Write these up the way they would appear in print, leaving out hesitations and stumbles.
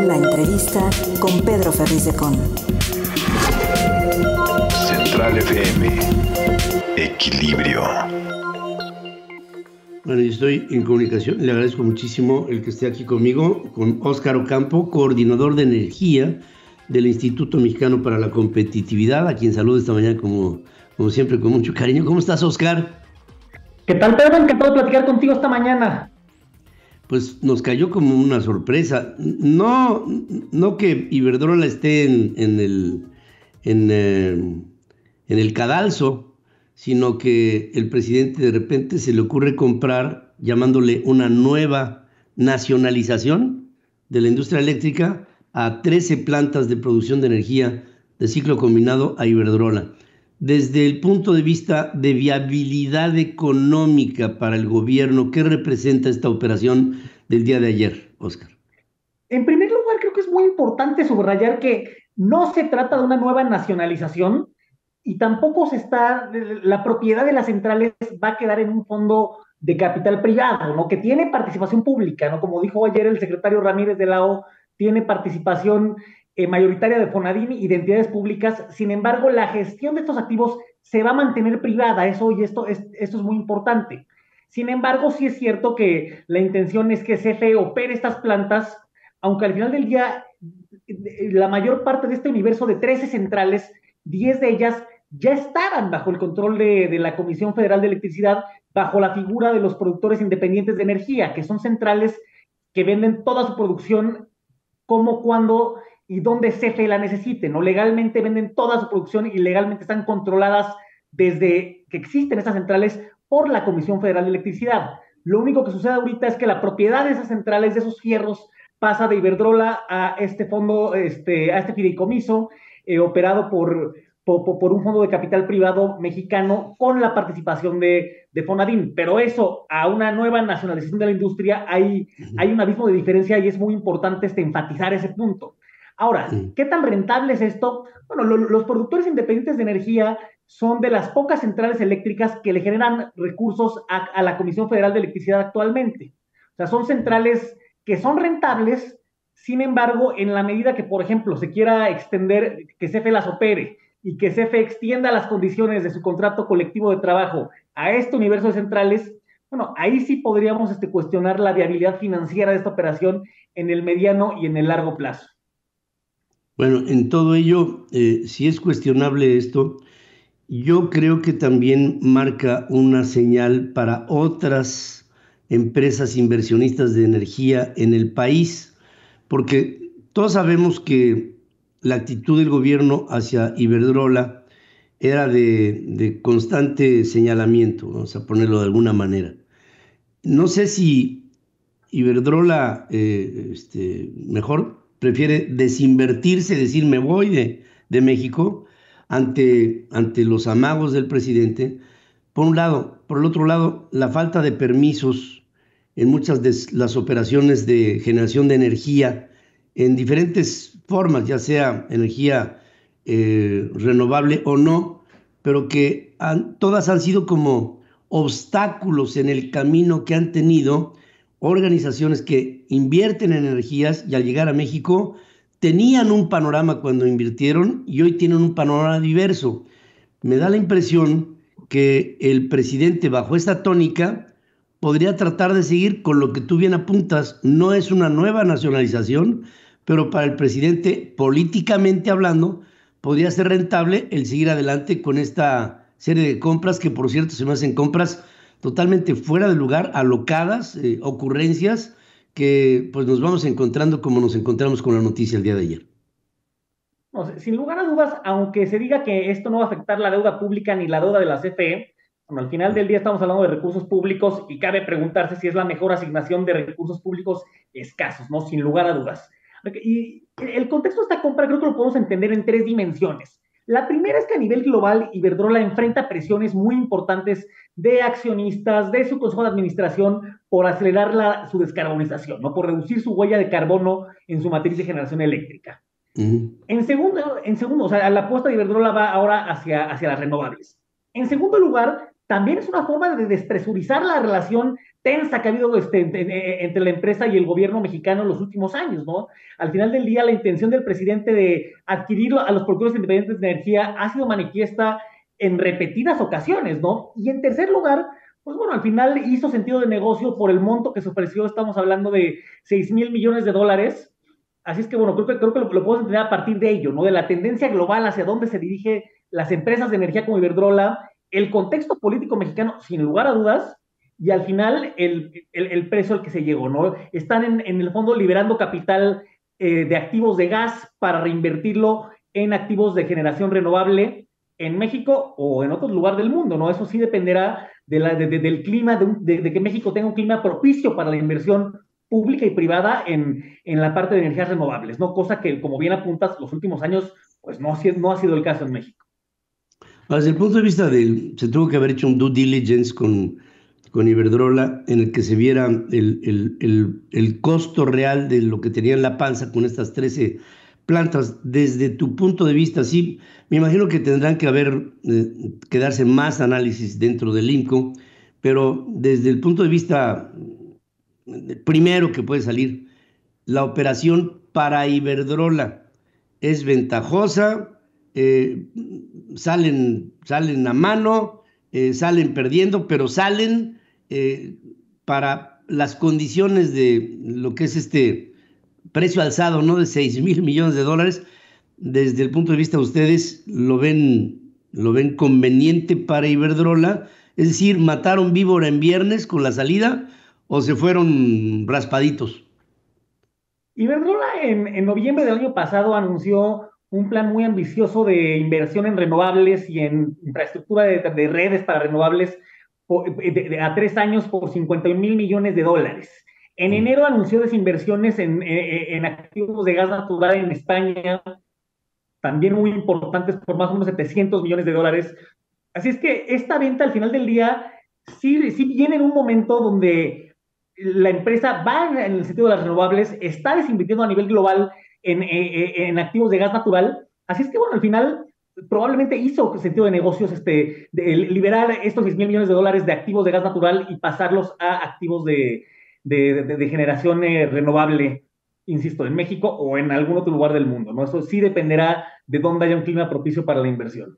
La entrevista con Pedro Ferriz de Con. Central FM. Equilibrio. Bueno, yo estoy en comunicación. Le agradezco muchísimo el que esté aquí conmigo, con Óscar Ocampo, coordinador de energía del Instituto Mexicano para la Competitividad, a quien saludo esta mañana como siempre con mucho cariño. ¿Cómo estás, Óscar? ¿Qué tal, Pedro? Encantado de platicar contigo esta mañana. Pues nos cayó como una sorpresa. No que Iberdrola esté en el cadalso, sino que el presidente de repente se le ocurre comprar, llamándole una nueva nacionalización de la industria eléctrica, a 13 plantas de producción de energía de ciclo combinado a Iberdrola. Desde el punto de vista de viabilidad económica para el gobierno, ¿qué representa esta operación del día de ayer, Óscar? En primer lugar, creo que es muy importante subrayar que no se trata de una nueva nacionalización y tampoco la propiedad de las centrales va a quedar en un fondo de capital privado, ¿no? Que tiene participación pública, ¿no? Como dijo ayer el secretario Ramírez de la O, tiene participación mayoritaria de Fonadín y de entidades públicas. Sin embargo, la gestión de estos activos se va a mantener privada, esto es muy importante. Sin embargo, sí es cierto que la intención es que CFE opere estas plantas, aunque al final del día la mayor parte de este universo de 13 centrales, 10 de ellas ya estaban bajo el control de la Comisión Federal de Electricidad, bajo la figura de los productores independientes de energía, que son centrales que venden toda su producción como, cuando y donde CFE la necesite, ¿no? Legalmente venden toda su producción y legalmente están controladas desde que existen estas centrales por la Comisión Federal de Electricidad. Lo único que sucede ahorita es que la propiedad de esas centrales, de esos fierros, pasa de Iberdrola a este fondo, a este fideicomiso operado por un fondo de capital privado mexicano con la participación de Fonadín. Pero eso, a una nueva nacionalización de la industria, hay un abismo de diferencia y es muy importante enfatizar ese punto. Ahora, ¿qué tan rentable es esto? Bueno, los productores independientes de energía son de las pocas centrales eléctricas que le generan recursos a la Comisión Federal de Electricidad actualmente. O sea, son centrales que son rentables. Sin embargo, en la medida que, por ejemplo, se quiera extender, que CFE las opere y que CFE extienda las condiciones de su contrato colectivo de trabajo a este universo de centrales, bueno, ahí sí podríamos cuestionar la viabilidad financiera de esta operación en el mediano y en el largo plazo. Bueno, en todo ello, si es cuestionable esto, yo creo que también marca una señal para otras empresas inversionistas de energía en el país, porque todos sabemos que la actitud del gobierno hacia Iberdrola era de constante señalamiento, vamos a ponerlo de alguna manera. No sé si Iberdrola mejor prefiere desinvertirse, decir me voy de México ante los amagos del presidente, por un lado. Por el otro lado, la falta de permisos en muchas de las operaciones de generación de energía en diferentes formas, ya sea energía renovable o no, pero que todas han sido como obstáculos en el camino que han tenido organizaciones que invierten en energías y al llegar a México tenían un panorama cuando invirtieron y hoy tienen un panorama diverso. Me da la impresión que el presidente, bajo esta tónica, podría tratar de seguir con lo que tú bien apuntas. No es una nueva nacionalización, pero para el presidente, políticamente hablando, podría ser rentable el seguir adelante con esta serie de compras, que por cierto se me hacen compras totalmente fuera de lugar, alocadas, ocurrencias que pues nos vamos encontrando como nos encontramos con la noticia el día de ayer. No, sin lugar a dudas, aunque se diga que esto no va a afectar la deuda pública ni la deuda de la CFE, bueno, al final del día estamos hablando de recursos públicos y cabe preguntarse si es la mejor asignación de recursos públicos escasos, ¿no? Sin lugar a dudas. Y el contexto de esta compra creo que lo podemos entender en 3 dimensiones. La primera es que a nivel global Iberdrola enfrenta presiones muy importantes de accionistas, de su consejo de administración, por acelerar su descarbonización, ¿no? Por reducir su huella de carbono en su matriz de generación eléctrica. En segundo, o sea, la apuesta de Iberdrola va ahora hacia las renovables. En segundo lugar, también es una forma de despresurizar la relación tensa que ha habido entre la empresa y el gobierno mexicano en los últimos años, ¿no? Al final del día, la intención del presidente de adquirir a los productores independientes de energía ha sido manifiesta en repetidas ocasiones, ¿no? Y en tercer lugar, pues bueno, al final hizo sentido de negocio por el monto que se ofreció, estamos hablando de 6,000 millones de dólares. Así es que, bueno, creo que lo podemos entender a partir de ello, ¿no? De la tendencia global hacia dónde se dirigen las empresas de energía como Iberdrola, el contexto político mexicano, sin lugar a dudas, y al final el precio al que se llegó, ¿no? Están en el fondo liberando capital de activos de gas para reinvertirlo en activos de generación renovable en México o en otro lugar del mundo, ¿no? Eso sí dependerá del clima, de que México tenga un clima propicio para la inversión pública y privada en la parte de energías renovables, ¿no? Cosa que, como bien apuntas, los últimos años, pues no ha sido el caso en México. Desde el punto de vista se tuvo que haber hecho un due diligence con Iberdrola en el que se viera el costo real de lo que tenía en la panza con estas 13 plantas. Desde tu punto de vista, sí, me imagino que tendrán que darse más análisis dentro del INCO, pero desde el punto de vista primero que puede salir, la operación para Iberdrola es ventajosa, salen a mano, salen perdiendo, pero salen para las condiciones de lo que es este precio alzado, ¿no? De 6,000 millones de dólares. Desde el punto de vista de ustedes, ¿lo ven conveniente para Iberdrola? Es decir, ¿mataron víbora en viernes con la salida o se fueron raspaditos? Iberdrola en noviembre del año pasado anunció un plan muy ambicioso de inversión en renovables y en infraestructura de redes para renovables a 3 años por 51,000 millones de dólares. En enero anunció desinversiones en activos de gas natural en España, también muy importantes, por más o menos 700 millones de dólares. Así es que esta venta al final del día sí viene en un momento donde la empresa va en el sentido de las renovables, está desinvirtiendo a nivel global en activos de gas natural. Así es que, bueno, al final probablemente hizo sentido de negocios de liberar estos 10,000 millones de dólares de activos de gas natural y pasarlos a activos de generación renovable, insisto, en México o en algún otro lugar del mundo, ¿no? Eso sí dependerá de dónde haya un clima propicio para la inversión.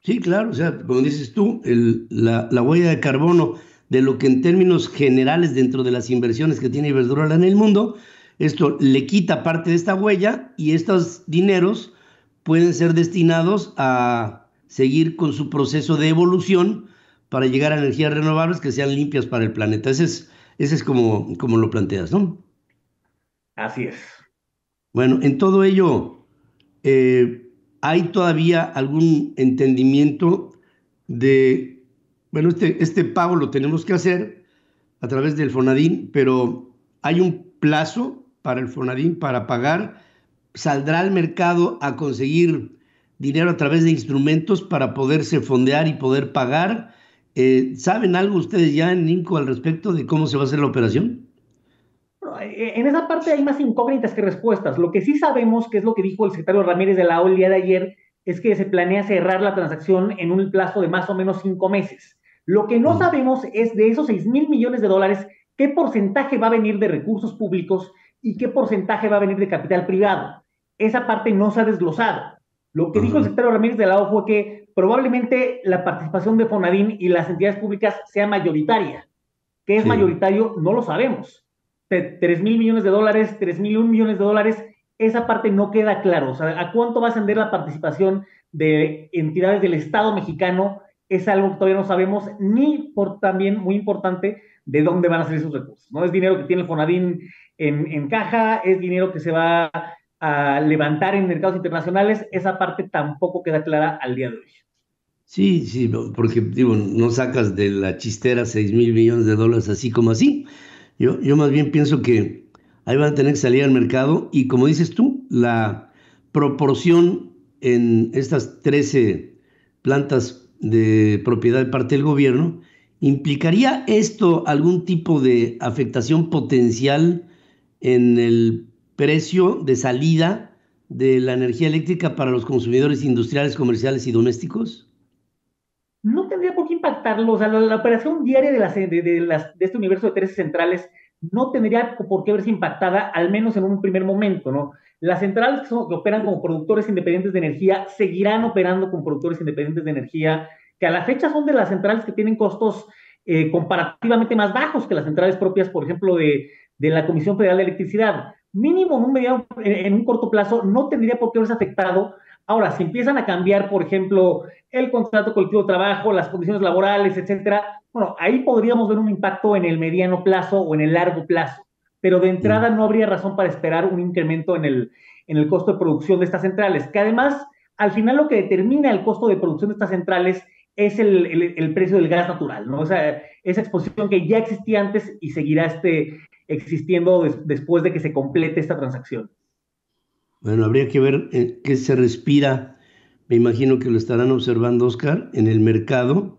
Sí, claro, o sea, como dices tú, la huella de carbono de lo que en términos generales dentro de las inversiones que tiene Iberdrola en el mundo, esto le quita parte de esta huella y estos dineros pueden ser destinados a seguir con su proceso de evolución para llegar a energías renovables que sean limpias para el planeta. Ese es como lo planteas, ¿no? Así es. Bueno, en todo ello, ¿hay todavía algún entendimiento de, bueno, este pago lo tenemos que hacer a través del Fonadín, pero hay un plazo para el Fonadín para pagar? ¿Saldrá al mercado a conseguir dinero a través de instrumentos para poderse fondear y poder pagar? ¿Saben algo ustedes ya en INCO al respecto de cómo se va a hacer la operación? En esa parte hay más incógnitas que respuestas. Lo que sí sabemos, que es lo que dijo el secretario Ramírez de la OEA el día de ayer, es que se planea cerrar la transacción en un plazo de más o menos 5 meses. Lo que no sabemos es de esos 6,000 millones de dólares, qué porcentaje va a venir de recursos públicos y qué porcentaje va a venir de capital privado. Esa parte no se ha desglosado. Lo que dijo el secretario Ramírez de la OEA fue que probablemente la participación de Fonadín y las entidades públicas sea mayoritaria. ¿Qué es mayoritario? No lo sabemos. 3,000 millones de dólares, 3,001 millones de dólares, esa parte no queda claro. O sea, ¿a cuánto va a ascender la participación de entidades del Estado mexicano? Es algo que todavía no sabemos, ni por también, muy importante, de dónde van a salir esos recursos. No es dinero que tiene el Fonadín en caja, es dinero que se va a levantar en mercados internacionales. Esa parte tampoco queda clara al día de hoy. Sí, porque digo, no sacas de la chistera 6,000 millones de dólares así como así. Yo más bien pienso que ahí van a tener que salir al mercado y, como dices tú, la proporción en estas 13 plantas de propiedad de parte del gobierno, ¿implicaría esto algún tipo de afectación potencial en el precio de salida de la energía eléctrica para los consumidores industriales, comerciales y domésticos? No tendría por qué impactar impactarlo, o sea, la operación diaria de este universo de 13 centrales no tendría por qué verse impactada, al menos en un primer momento, ¿no? Las centrales que operan como productores independientes de energía seguirán operando como productores independientes de energía, que a la fecha son de las centrales que tienen costos comparativamente más bajos que las centrales propias, por ejemplo, de la Comisión Federal de Electricidad. Mínimo en un corto plazo no tendría por qué verse afectado. Ahora, si empiezan a cambiar, por ejemplo, el contrato colectivo de trabajo, las condiciones laborales, etcétera, bueno, ahí podríamos ver un impacto en el mediano plazo o en el largo plazo, pero de entrada no habría razón para esperar un incremento en el costo de producción de estas centrales, que además, al final lo que determina el costo de producción de estas centrales es el precio del gas natural, ¿no? O sea, esa exposición que ya existía antes y seguirá existiendo después de que se complete esta transacción. Bueno, habría que ver qué se respira. Me imagino que lo estarán observando, Oscar, en el mercado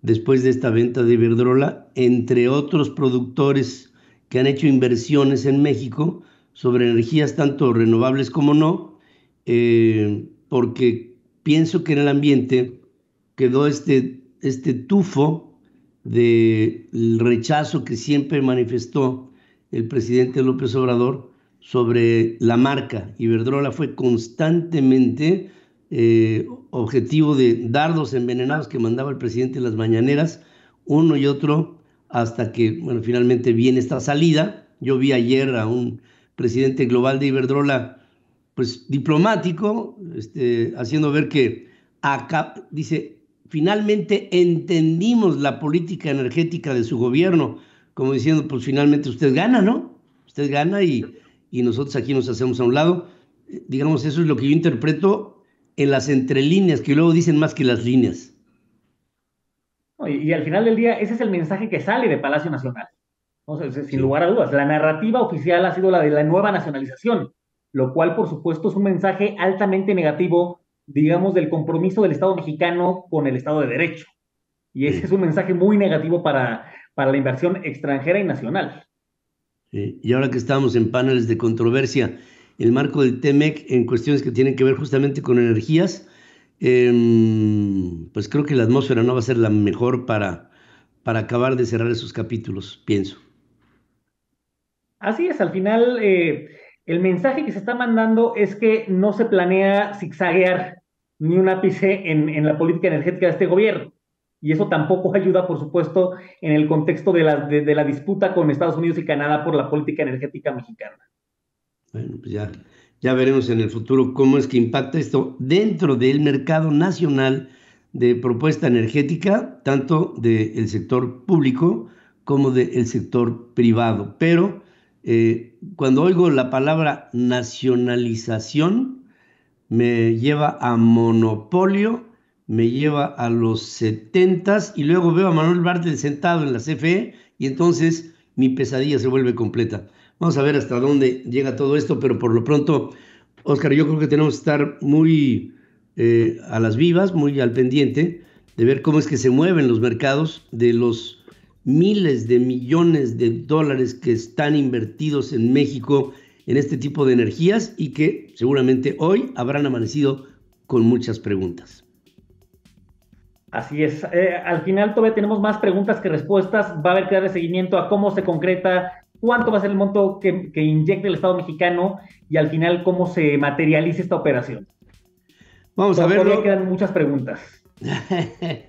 después de esta venta de Iberdrola, entre otros productores que han hecho inversiones en México sobre energías tanto renovables como no, porque pienso que en el ambiente quedó este tufo del rechazo que siempre manifestó el presidente López Obrador sobre la marca. Iberdrola fue constantemente objetivo de dardos envenenados que mandaba el presidente en las mañaneras, uno y otro, hasta que, bueno, finalmente viene esta salida. Yo vi ayer a un presidente global de Iberdrola, pues diplomático, haciendo ver que acá, dice, finalmente entendimos la política energética de su gobierno, como diciendo, pues finalmente usted gana, ¿no? Usted gana y nosotros aquí nos hacemos a un lado. Digamos, eso es lo que yo interpreto en las entrelíneas, que luego dicen más que las líneas. Y al final del día, ese es el mensaje que sale de Palacio Nacional. ¿No? Sin lugar a dudas, la narrativa oficial ha sido la de la nueva nacionalización, lo cual, por supuesto, es un mensaje altamente negativo, digamos, del compromiso del Estado mexicano con el Estado de Derecho. Y ese es un mensaje muy negativo para la inversión extranjera y nacional. Y ahora que estamos en paneles de controversia, el marco del TEMEC en cuestiones que tienen que ver justamente con energías, pues creo que la atmósfera no va a ser la mejor para acabar de cerrar esos capítulos, pienso. Así es, al final el mensaje que se está mandando es que no se planea zigzaguear ni un ápice en la política energética de este gobierno. Y eso tampoco ayuda, por supuesto, en el contexto de la disputa con Estados Unidos y Canadá por la política energética mexicana. Bueno, pues ya veremos en el futuro cómo es que impacta esto dentro del mercado nacional de propuesta energética, tanto del sector público como del sector privado. Pero cuando oigo la palabra nacionalización, me lleva a monopolio, me lleva a los 70s y luego veo a Manuel Bartlett sentado en la CFE y entonces mi pesadilla se vuelve completa. Vamos a ver hasta dónde llega todo esto, pero por lo pronto, Oscar, yo creo que tenemos que estar muy a las vivas, muy al pendiente de ver cómo es que se mueven los mercados, de los miles de millones de dólares que están invertidos en México en este tipo de energías y que seguramente hoy habrán amanecido con muchas preguntas. Así es. Al final todavía tenemos más preguntas que respuestas. Va a haber que darle seguimiento a cómo se concreta, cuánto va a ser el monto que inyecte el Estado mexicano y al final cómo se materializa esta operación. Vamos a verlo. Todavía quedan muchas preguntas.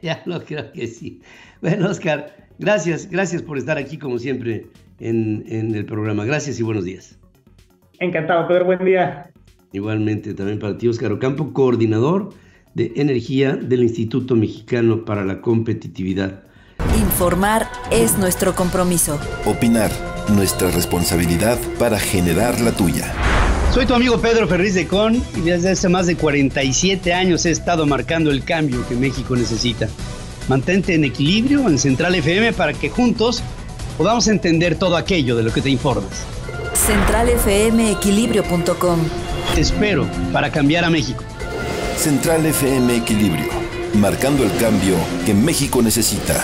Ya lo creo que sí. Bueno, Oscar, gracias por estar aquí como siempre en el programa. Gracias y buenos días. Encantado, Pedro, buen día. Igualmente también para ti, Oscar Ocampo, coordinador de energía del Instituto Mexicano para la Competitividad. Informar es nuestro compromiso. Opinar, nuestra responsabilidad para generar la tuya. Soy tu amigo Pedro Ferriz de Con y desde hace más de 47 años he estado marcando el cambio que México necesita. Mantente en equilibrio en Central FM para que juntos podamos entender todo aquello de lo que te informas. CentralFMequilibrio.com. Te espero para cambiar a México. Central FM Equilibrio, marcando el cambio que México necesita.